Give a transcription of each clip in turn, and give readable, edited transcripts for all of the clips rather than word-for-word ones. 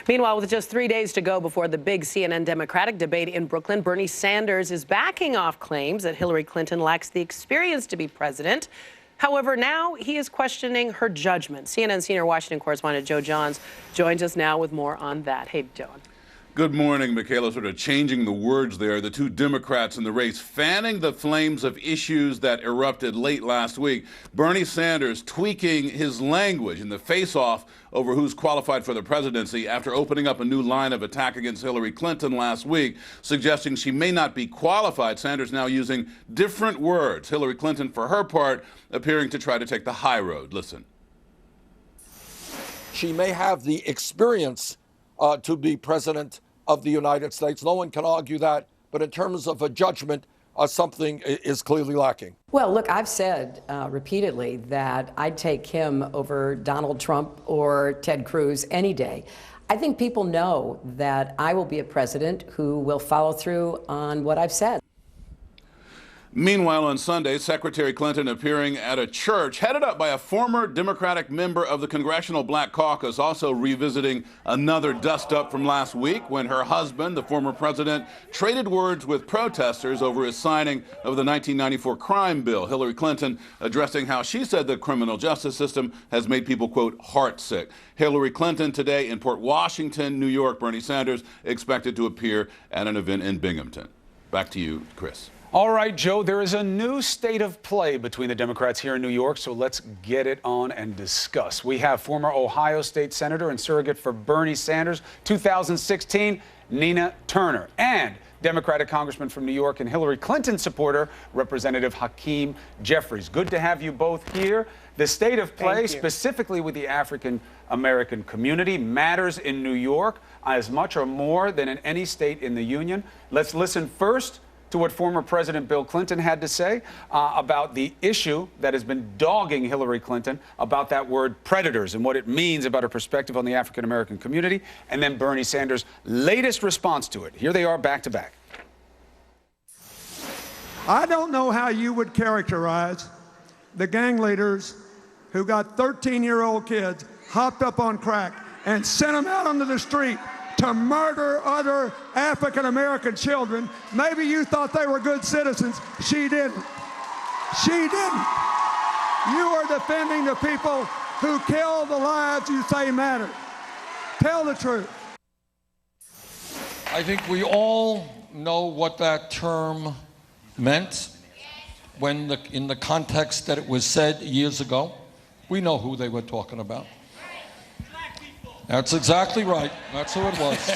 Meanwhile, with just 3 days to go before the big CNN Democratic debate in Brooklyn, Bernie Sanders is backing off claims that Hillary Clinton lacks the experience to be president. However, now he is questioning her judgment. CNN senior Washington correspondent Joe Johns joins us now with more on that. Hey, Joe. Good morning, Michaela. Sort of changing the words there. The two Democrats in the race fanning the flames of issues that erupted late last week. Bernie Sanders tweaking his language in the face-off over who's qualified for the presidency after opening up a new line of attack against Hillary Clinton last week, suggesting she may not be qualified. Sanders now using different words. Hillary Clinton, for her part, appearing to try to take the high road. Listen. She may have the experience to be president of the United States. No one can argue that. But in terms of a judgment, something is clearly lacking. Well, look, I've said repeatedly that I'd take him over Donald Trump or Ted Cruz any day. I think people know that I will be a president who will follow through on what I've said. Meanwhile, on Sunday, Secretary Clinton appearing at a church headed up by a former Democratic member of the Congressional Black Caucus, also revisiting another dust-up from last week when her husband, the former president, traded words with protesters over his signing of the 1994 crime bill. Hillary Clinton addressing how she said the criminal justice system has made people, quote, heartsick. Hillary Clinton today in Port Washington, New York. Bernie Sanders expected to appear at an event in Binghamton. Back to you, Chris. All right, Joe, there is a new state of play between the Democrats here in New York, so let's get it on and discuss. We have former Ohio State Senator and surrogate for Bernie Sanders, 2016, Nina Turner, and Democratic Congressman from New York and Hillary Clinton supporter, Representative Hakeem Jeffries. Good to have you both here. The state of play, specifically with the African American community, matters in New York as much or more than in any state in the union. Let's listen first to what former President Bill Clinton had to say about the issue that has been dogging Hillary Clinton about that word predators and what it means about her perspective on the African-American community, and then Bernie Sanders' latest response to it. Here they are back to back. I don't know how you would characterize the gang leaders who got 13-year-old kids hopped up on crack and sent them out onto the street to murder other African-American children. Maybe you thought they were good citizens. She didn't. She didn't. You are defending the people who kill the lives you say matter. Tell the truth. I think we all know what that term meant when in the context that it was said years ago. We know who they were talking about. That's exactly right. That's who it was.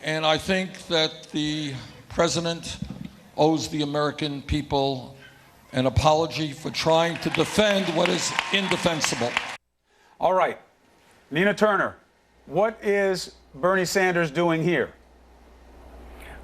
And I think that the president owes the American people an apology for trying to defend what is indefensible. All right. Nina Turner, what is Bernie Sanders doing here?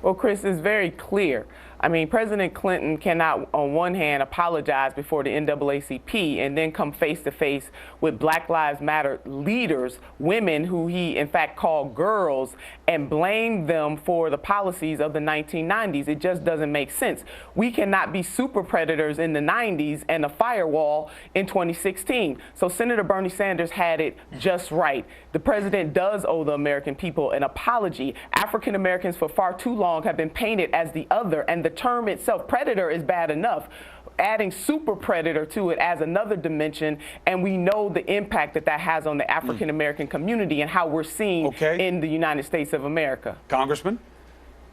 Well, Chris, it's very clear. I mean, President Clinton cannot, on one hand, apologize before the NAACP and then come face to face with Black Lives Matter leaders, women who he, in fact, called girls, and blame them for the policies of the 1990s. It just doesn't make sense. We cannot be super predators in the 90s and a firewall in 2016. So Senator Bernie Sanders had it just right. The president does owe the American people an apology. African Americans for far too long have been painted as the other, and the term itself, predator, is bad enough. Adding super predator to it as another dimension, and we know the impact that that has on the African American community and how we're seen in the United States of America. Congressman?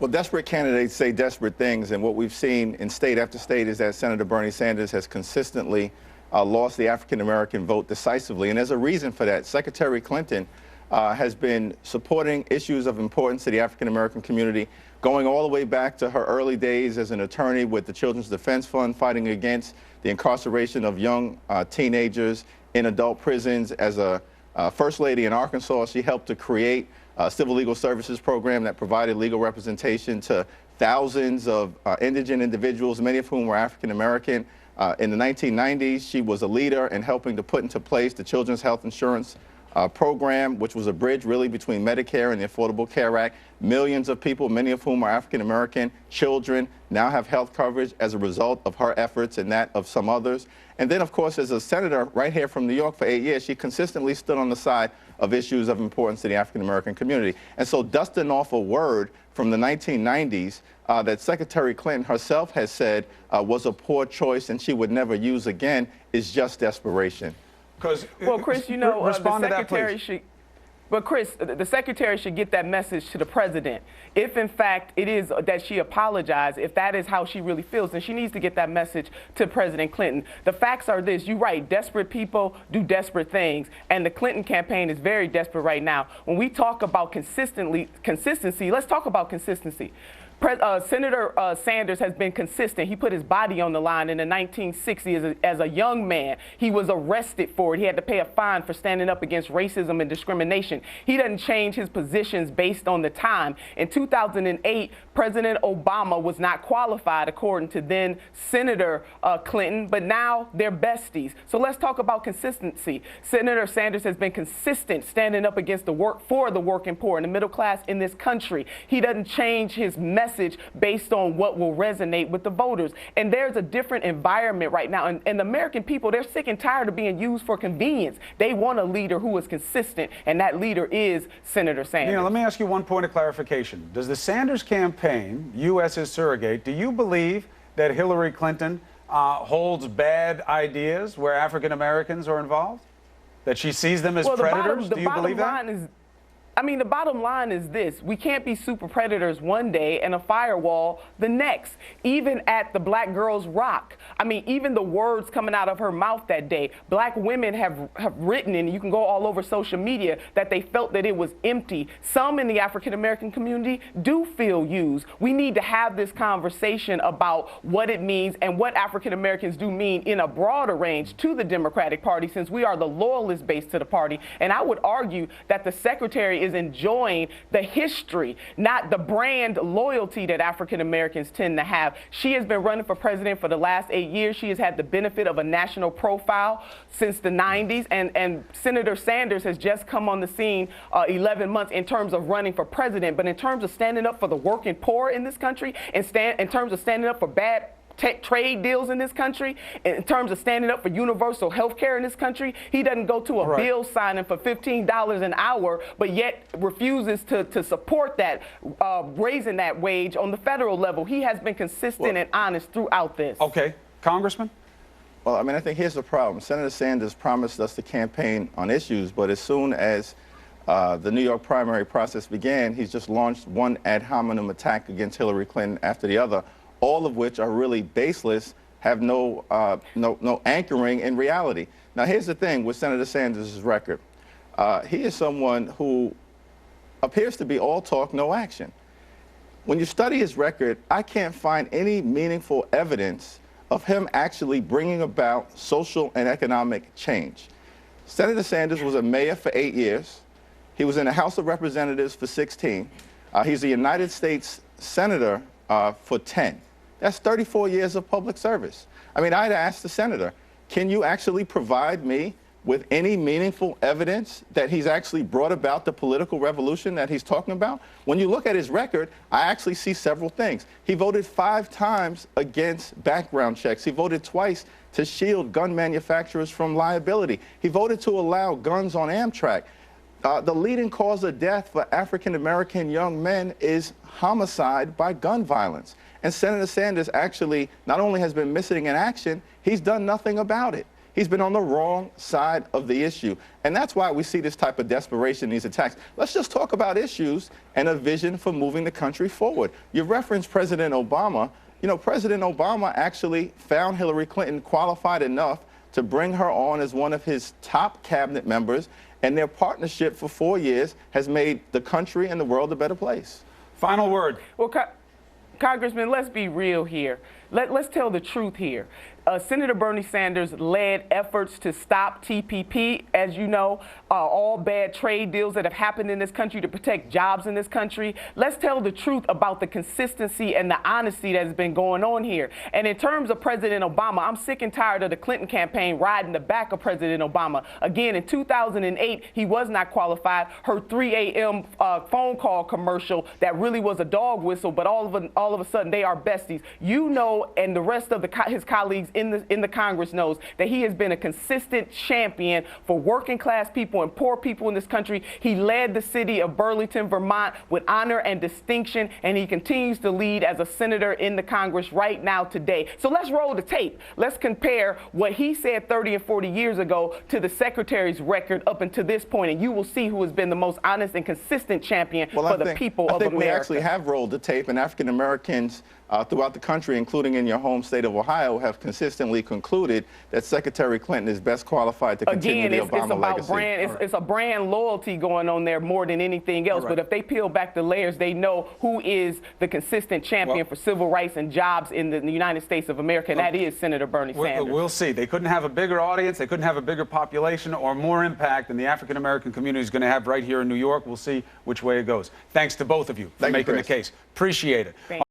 Well, desperate candidates say desperate things, and what we've seen in state after state is that Senator Bernie Sanders has consistently lost the African American vote decisively. And there's a reason for that. Secretary Clinton has been supporting issues of importance to the African American community, going all the way back to her early days as an attorney with the Children's Defense Fund, fighting against the incarceration of young teenagers in adult prisons. As a First Lady in Arkansas, she helped to create a civil legal services program that provided legal representation to thousands of indigent individuals, many of whom were African American. In the 1990s, she was a leader in helping to put into place the Children's Health Insurance program, which was a bridge really between Medicare and the Affordable Care Act. Millions of people, many of whom are African American children, now have health coverage as a result of her efforts and that of some others. And then, of course, as a senator right here from New York for 8 years, she consistently stood on the side of issues of importance to the African American community. And so dusting off a word from the 1990s that Secretary Clinton herself has said was a poor choice and she would never use again is just desperation. Well, Chris, you know, respond the to that, secretary please. should. But Chris, the secretary should get that message to the president. If in fact it is that she apologized, if that is how she really feels, then she needs to get that message to President Clinton. The facts are this: you're right, desperate people do desperate things, and the Clinton campaign is very desperate right now. When we talk about consistency, let's talk about consistency. Senator Sanders has been consistent. He put his body on the line in the 1960s as a young man. He was arrested for it. He had to pay a fine for standing up against racism and discrimination. He doesn't change his positions based on the time. In 2008, President Obama was not qualified, according to then Senator Clinton, but now they're besties. So let's talk about consistency. Senator Sanders has been consistent, standing up against the working poor and the middle class in this country. He doesn't change his message based on what will resonate with the voters. And there's a different environment right now. And the American people, they're sick and tired of being used for convenience. They want a leader who is consistent, and that leader is Senator Sanders. Let me ask you one point of clarification. Does the Sanders campaign, you as his surrogate, do you believe that Hillary Clinton holds bad ideas where African Americans are involved? That she sees them as predators? Do you believe that? The bottom line is this: we can't be super predators one day and a firewall the next. Even at the Black Girls Rock, even the words coming out of her mouth that day, black women have written, and you can go all over social media, that they felt that it was empty. Some in the African American community do feel used. We need to have this conversation about what it means and what African Americans do mean in a broader range to the Democratic Party, since we are the loyalist base to the party. And I would argue that the secretary is enjoying the history, not the brand loyalty that African Americans tend to have. She has been running for president for the last 8 years. She has had the benefit of a national profile since the 90s, and Senator Sanders has just come on the scene 11 months in terms of running for president. But in terms of standing up for the working poor in this country, and in terms of standing up for bad trade deals in this country, in terms of standing up for universal health care in this country, he doesn't go to a bill signing for $15 an hour, but yet refuses to support that, raising that wage on the federal level. He has been consistent and honest throughout this. Okay. Congressman? Well, I think here's the problem. Senator Sanders promised us to campaign on issues, but as soon as the New York primary process began, he's just launched one ad hominem attack against Hillary Clinton after the other, all of which are really baseless, have no anchoring in reality. Now, here's the thing with Senator Sanders' record. He is someone who appears to be all talk, no action. When you study his record, I can't find any meaningful evidence of him actually bringing about social and economic change. Senator Sanders was a mayor for 8 years. He was in the House of Representatives for 16. He's a United States Senator for 10. That's 34 years of public service. I'd ask the senator, can you actually provide me with any meaningful evidence that he's actually brought about the political revolution that he's talking about? When you look at his record, I actually see several things. He voted 5 times against background checks. He voted twice to shield gun manufacturers from liability. He voted to allow guns on Amtrak. The leading cause of death for African-American young men is homicide by gun violence. And Senator Sanders actually not only has been missing in action, he's done nothing about it. He's been on the wrong side of the issue. And that's why we see this type of desperation, these attacks. Let's just talk about issues and a vision for moving the country forward. You referenced President Obama. President Obama actually found Hillary Clinton qualified enough to bring her on as one of his top cabinet members, and their partnership for 4 years has made the country and the world a better place. Final word. Well, Congressman, let's be real here. Let's tell the truth here. Senator Bernie Sanders led efforts to stop TPP, as you know, all bad trade deals that have happened in this country to protect jobs in this country. Let's tell the truth about the consistency and the honesty that has been going on here. And in terms of President Obama, I'm sick and tired of the Clinton campaign riding the back of President Obama. Again, in 2008, he was not qualified. Her 3 a.m. Phone call commercial that really was a dog whistle, but all of a sudden they are besties. You know, and the rest of his colleagues in the Congress knows that he has been a consistent champion for working class people and poor people in this country. He led the city of Burlington, Vermont with honor and distinction, and he continues to lead as a senator in the Congress right now today. So let's roll the tape. Let's compare what he said 30 and 40 years ago to the secretary's record up until this point, and you will see who has been the most honest and consistent champion for the people of America. I think we actually have rolled the tape, and African Americans throughout the country, including in your home state of Ohio, have consistently concluded that Secretary Clinton is best qualified to continue the Obama legacy. It's a brand loyalty going on there more than anything else. But if they peel back the layers, they know who is the consistent champion for civil rights and jobs in the United States of America, and that is Senator Bernie Sanders. We'll see. They couldn't have a bigger audience. They couldn't have a bigger population or more impact than the African American community is going to have right here in New York. We'll see which way it goes. Thanks to both of you for making the case. Appreciate it.